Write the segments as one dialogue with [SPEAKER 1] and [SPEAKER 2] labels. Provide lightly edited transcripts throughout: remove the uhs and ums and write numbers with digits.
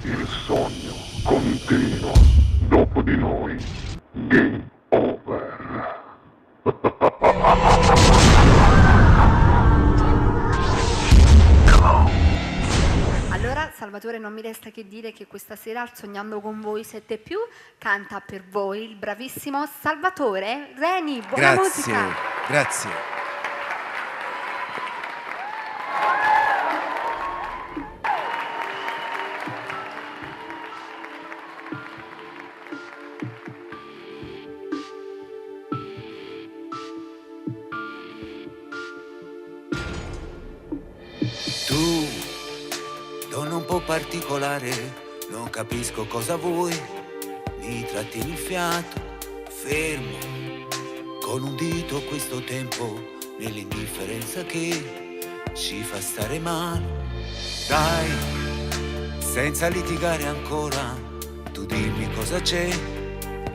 [SPEAKER 1] Il sogno continua. Dopo di noi, game over.
[SPEAKER 2] Allora, Salvatore, non mi resta che dire che questa sera al Sognando con voi 7 più canta per voi il bravissimo Salvatore Reni. Buona musica!
[SPEAKER 3] Grazie. Tu, donna un po' particolare, non capisco cosa vuoi. Mi trattieni il fiato, fermo, con un dito questo tempo, nell'indifferenza che ci fa stare male. Dai, senza litigare ancora, tu dimmi cosa c'è,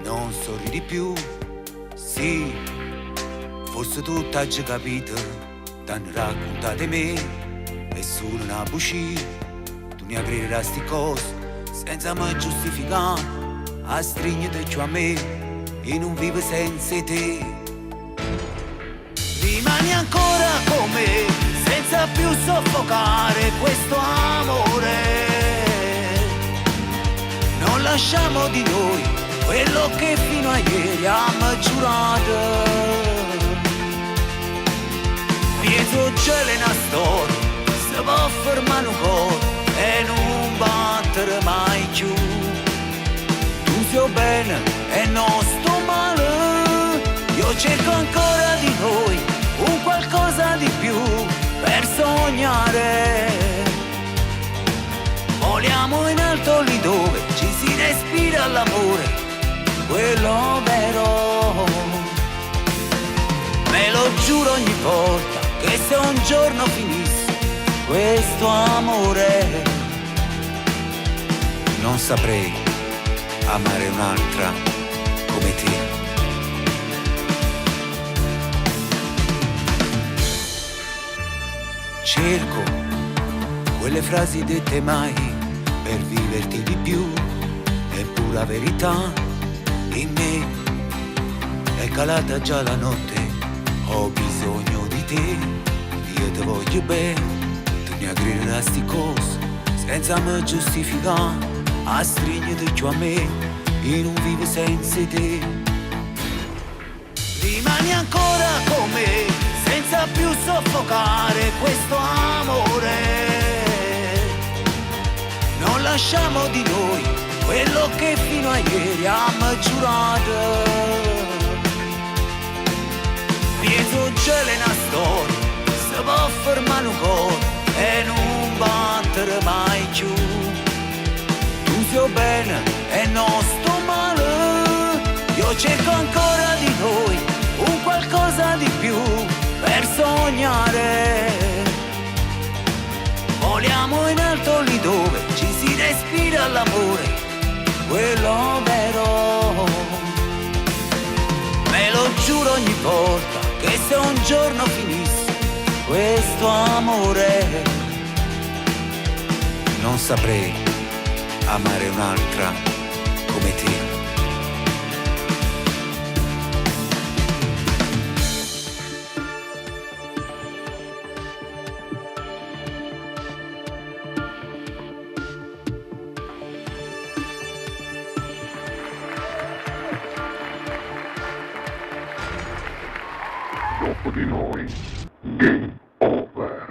[SPEAKER 3] non sorridi più. Sì, forse tu t'hai già capito, t'hanno raccontato me. Nessuno ne ha bucì, tu ne crederà sti cose senza mai giustificare. A stringere giù a me e non vivo senza te. Rimani ancora con me senza più soffocare questo amore. Non lasciamo di noi quello che fino a ieri abbiamo giurato. Dietro c'è una storia, si può fermare un cuore e non battere mai più. Tu sei bene e non sto male, io cerco ancora di noi un qualcosa di più per sognare. Voliamo in alto lì dove ci si respira l'amore, quello vero. Me lo giuro ogni volta che se un giorno finisse questo amore, non saprei amare un'altra come te. Cerco quelle frasi dette mai per viverti di più, eppure la verità in me è calata già la notte. Ho bisogno di te, io ti voglio bene. Mi aggredirà sti cose senza me giustificare. A stringere giù a me e non vivo senza te. Rimani ancora con me senza più soffocare questo amore. Non lasciamo di noi quello che fino a ieri abbiamo giurato. Dietro c'è una storia, si può fermare un cuore e non battere mai più. Tu sei bene e non sto male, io cerco ancora di noi un qualcosa di più per sognare. Voliamo in alto lì dove ci si respira l'amore, quello vero. Me lo giuro ogni volta che se un giorno finisse questo amore, non saprei amare un'altra come te.
[SPEAKER 1] Dopo di noi, game over.